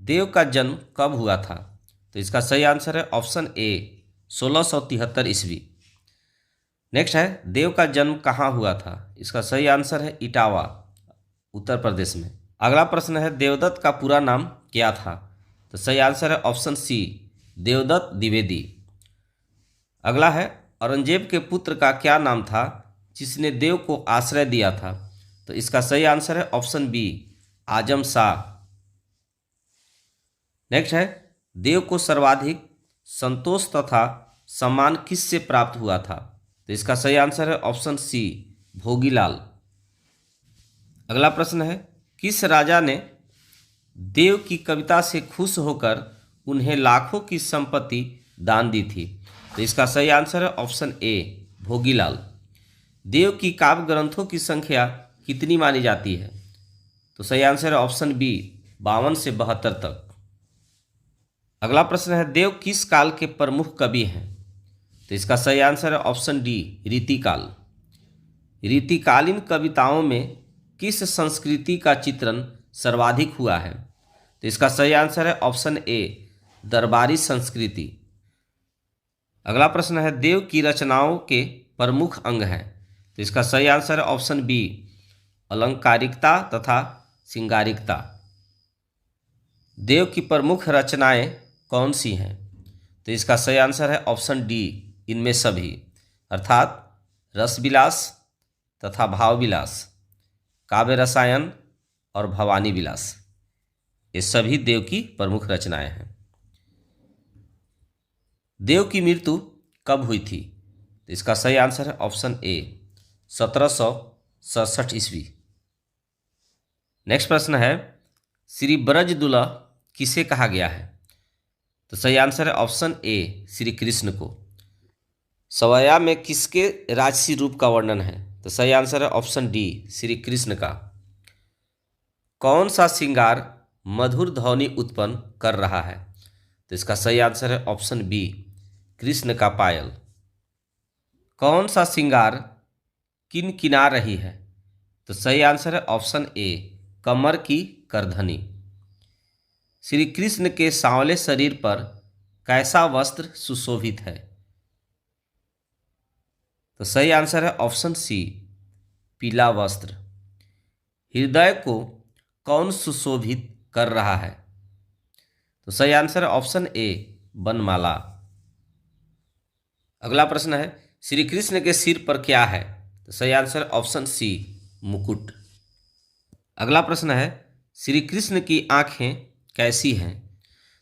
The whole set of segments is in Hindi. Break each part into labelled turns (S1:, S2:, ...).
S1: देव का जन्म कब हुआ था? तो इसका सही आंसर है ऑप्शन ए 1673 ईस्वी। नेक्स्ट है देव का जन्म कहाँ हुआ था? इसका सही आंसर है इटावा, उत्तर प्रदेश में। अगला प्रश्न है देवदत्त का पूरा नाम क्या था? तो सही आंसर है ऑप्शन सी देवदत्त द्विवेदी। अगला है औरंगजेब के पुत्र का क्या नाम था जिसने देव को आश्रय दिया था? तो इसका सही आंसर है ऑप्शन बी आजम शाह। नेक्स्ट है देव को सर्वाधिक संतोष तथा सम्मान किससे प्राप्त हुआ था? तो इसका सही आंसर है ऑप्शन सी भोगीलाल। अगला प्रश्न है किस राजा ने देव की कविता से खुश होकर उन्हें लाखों की संपत्ति दान दी थी? तो इसका सही आंसर है ऑप्शन ए भोगीलाल। देव की काव्य ग्रंथों की संख्या कितनी मानी जाती है? तो सही आंसर है ऑप्शन बी 52 से 72 तक। अगला प्रश्न है देव किस काल के प्रमुख कवि हैं? तो इसका सही आंसर है ऑप्शन डी रीतिकाल। रीतिकालीन कविताओं में किस संस्कृति का चित्रण सर्वाधिक हुआ है? तो इसका सही आंसर है ऑप्शन ए दरबारी संस्कृति। अगला प्रश्न है देव की रचनाओं के प्रमुख अंग हैं? तो इसका सही आंसर है ऑप्शन बी अलंकारिकता तथा श्रृंगारिकता। देव की प्रमुख रचनाएं कौन सी हैं? तो इसका सही आंसर है ऑप्शन डी इनमें सभी, अर्थात रसविलास तथा भावविलास, काव्य रसायन और भवानी विलास। ये सभी देव की प्रमुख रचनाएं हैं। देव की मृत्यु कब हुई थी? तो इसका सही आंसर है ऑप्शन ए 1767 ईस्वी। नेक्स्ट प्रश्न है श्री ब्रजदुल्हा किसे कहा गया है? तो सही आंसर है ऑप्शन ए श्री कृष्ण को। सवैया में किसके राजसी रूप का वर्णन है? तो सही आंसर है ऑप्शन डी श्री कृष्ण का। कौन सा श्रृंगार मधुर ध्वनि उत्पन्न कर रहा है? तो इसका सही आंसर है ऑप्शन बी कृष्ण का पायल। कौन सा श्रृंगार किनकिना रही है? तो सही आंसर है ऑप्शन ए कमर की करधनी। श्री कृष्ण के सांवले शरीर पर कैसा वस्त्र सुशोभित है? तो सही आंसर है ऑप्शन सी पीला वस्त्र। हृदय को कौन सुशोभित कर रहा है? तो सही आंसर है ऑप्शन ए बनमाला। अगला प्रश्न है श्री कृष्ण के सिर पर क्या है? तो सही आंसर ऑप्शन सी मुकुट। अगला प्रश्न है श्री कृष्ण की आंखें कैसी हैं?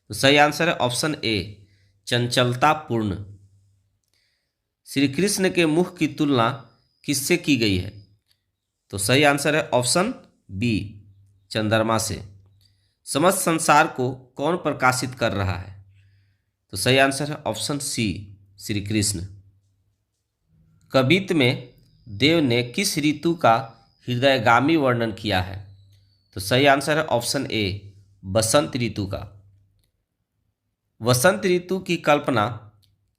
S1: तो सही आंसर है ऑप्शन ए चंचलता पूर्ण। श्री कृष्ण के मुख की तुलना किससे की गई है? तो सही आंसर है ऑप्शन बी चंद्रमा से। समस्त संसार को कौन प्रकाशित कर रहा है? तो सही आंसर है ऑप्शन सी श्री कृष्ण। कवित्त में देव ने किस ऋतु का हृदयगामी वर्णन किया है? तो सही आंसर है ऑप्शन ए बसंत ऋतु का। वसंत ऋतु की कल्पना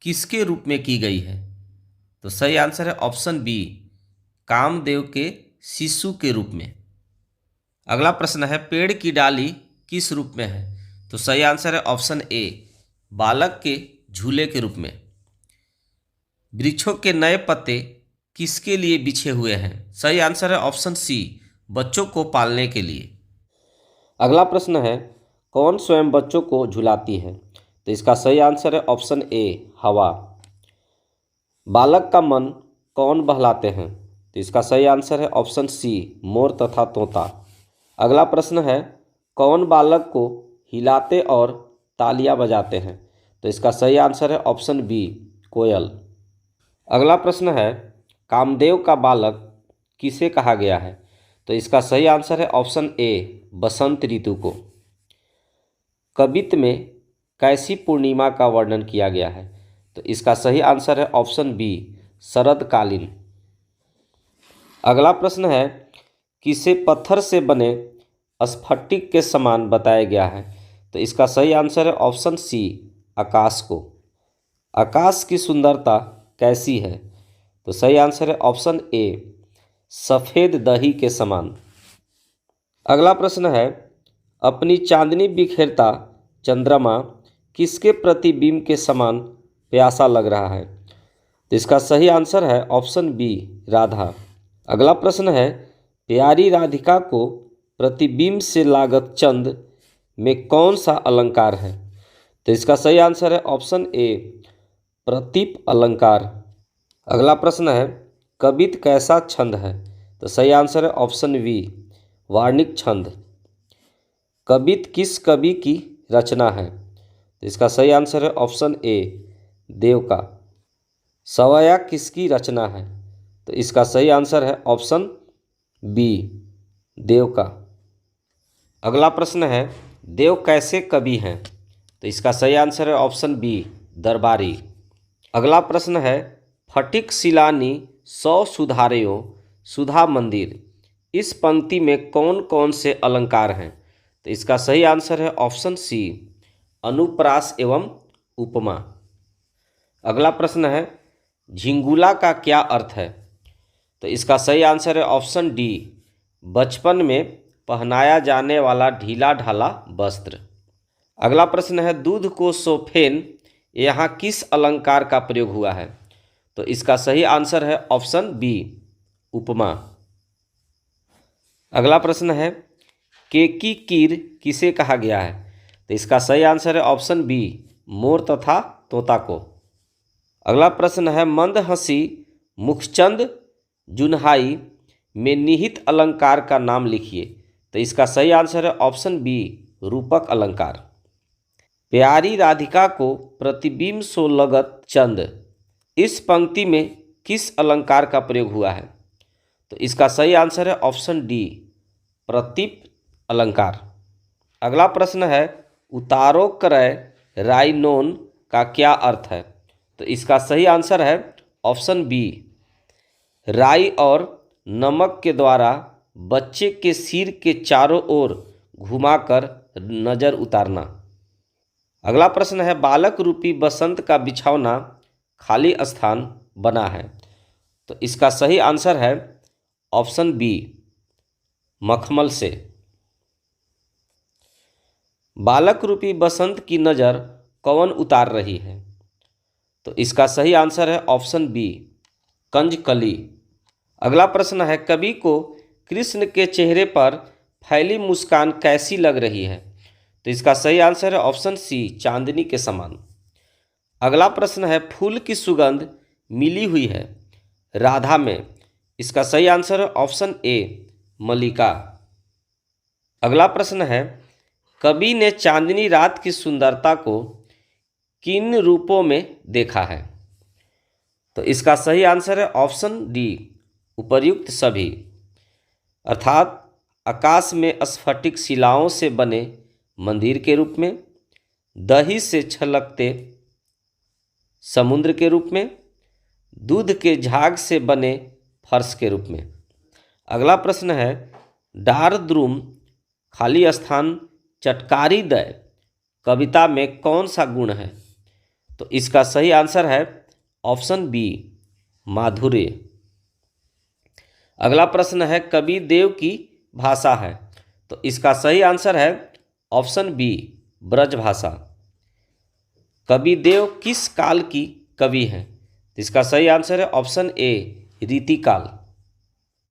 S1: किसके रूप में की गई है? तो सही आंसर है ऑप्शन बी कामदेव के शिशु के रूप में। अगला प्रश्न है पेड़ की डाली किस रूप में है? तो सही आंसर है ऑप्शन ए बालक के झूले के रूप में। वृक्षों के नए पत्ते किसके लिए बिछे हुए हैं? सही आंसर है ऑप्शन सी बच्चों को पालने के लिए। अगला प्रश्न है कौन स्वयं बच्चों को झुलाती है? तो इसका सही आंसर है ऑप्शन ए हवा। बालक का मन कौन बहलाते हैं? तो इसका सही आंसर है ऑप्शन सी मोर तथा तोता। अगला प्रश्न है कौन बालक को हिलाते और तालियां बजाते हैं? तो इसका सही आंसर है ऑप्शन बी कोयल। अगला प्रश्न है कामदेव का बालक किसे कहा गया है? तो इसका सही आंसर है ऑप्शन ए बसंत ऋतु को। कवित्त में कैसी पूर्णिमा का वर्णन किया गया है? तो इसका सही आंसर है ऑप्शन बी शरदकालीन। अगला प्रश्न है किसे पत्थर से बने स्फटिक के समान बताया गया है? तो इसका सही आंसर है ऑप्शन सी आकाश को। आकाश की सुंदरता कैसी है? तो सही आंसर है ऑप्शन ए सफ़ेद दही के समान। अगला प्रश्न है अपनी चांदनी बिखेरता चंद्रमा किसके प्रतिबिंब के समान प्यासा लग रहा है? तो इसका सही आंसर है ऑप्शन बी, राधा। अगला प्रश्न है, प्यारी राधिका को प्रतिबिंब से लागत चंद में कौन सा अलंकार है? तो इसका सही आंसर है ऑप्शन ए, प्रतीप अलंकार। अगला प्रश्न है, कबित कैसा छंद है? तो सही आंसर है ऑप्शन बी, वार्णिक छंद। कबित किस कवि की रचना है? तो इसका सही आंसर है ऑप्शन ए, देव का। सवया किसकी रचना है? तो इसका सही आंसर है ऑप्शन बी, देव का। अगला प्रश्न है, देव कैसे कवि हैं? तो इसका सही आंसर है ऑप्शन बी, दरबारी। अगला प्रश्न है, फटिक शिलानी 100 सुधारयो सुधा मंदिर, इस पंक्ति में कौन कौन से अलंकार हैं? तो इसका सही आंसर है ऑप्शन सी, अनुप्रास एवं उपमा। अगला प्रश्न है, झिंगुला का क्या अर्थ है? तो इसका सही आंसर है ऑप्शन डी, बचपन में पहनाया जाने वाला ढीला ढाला वस्त्र। अगला प्रश्न है, दूध को सोफेन, यहाँ किस अलंकार का प्रयोग हुआ है? तो इसका सही आंसर है ऑप्शन बी, उपमा। अगला प्रश्न है, केकी कीर किसे कहा गया है? तो इसका सही आंसर है ऑप्शन बी, मोर तथा तोता को। अगला प्रश्न है, मंद हंसी मुखचंद जुन्हाई में निहित अलंकार का नाम लिखिए। तो इसका सही आंसर है ऑप्शन बी, रूपक अलंकार। प्यारी राधिका को प्रतिबिंब सो लगत चंद, इस पंक्ति में किस अलंकार का प्रयोग हुआ है? तो इसका सही आंसर है ऑप्शन डी, प्रतीप अलंकार। अगला प्रश्न है, उतारो क्रय राइनोन का क्या अर्थ है? तो इसका सही आंसर है ऑप्शन बी, राई और नमक के द्वारा बच्चे के सिर के चारों ओर घुमाकर नजर उतारना। अगला प्रश्न है, बालक रूपी बसंत का बिछौना खाली स्थान बना है। तो इसका सही आंसर है ऑप्शन बी, मखमल से। बालक रूपी बसंत की नज़र कौन उतार रही है? तो इसका सही आंसर है ऑप्शन बी, कंजकली। अगला प्रश्न है, कवि को कृष्ण के चेहरे पर फैली मुस्कान कैसी लग रही है? तो इसका सही आंसर है ऑप्शन सी, चांदनी के समान। अगला प्रश्न है, फूल की सुगंध मिली हुई है राधा में, इसका सही आंसर है ऑप्शन ए, मल्लिका। अगला प्रश्न है, कवि ने चांदनी रात की सुंदरता को किन रूपों में देखा है? तो इसका सही आंसर है ऑप्शन डी, उपर्युक्त सभी। अर्थात आकाश में स्फटिक शिलाओं से बने मंदिर के रूप में, दही से छलकते समुद्र के रूप में, दूध के झाग से बने फर्श के रूप में। अगला प्रश्न है, डारद्रुम खाली स्थान चटकारी दय कविता में कौन सा गुण है? तो इसका सही आंसर है ऑप्शन बी, माधुर्य। अगला प्रश्न है, कवि देव की भाषा है। तो इसका सही आंसर है ऑप्शन बी, ब्रज भाषा। कवि देव किस काल की कवि हैं? इसका सही आंसर है ऑप्शन ए, रीतिकाल।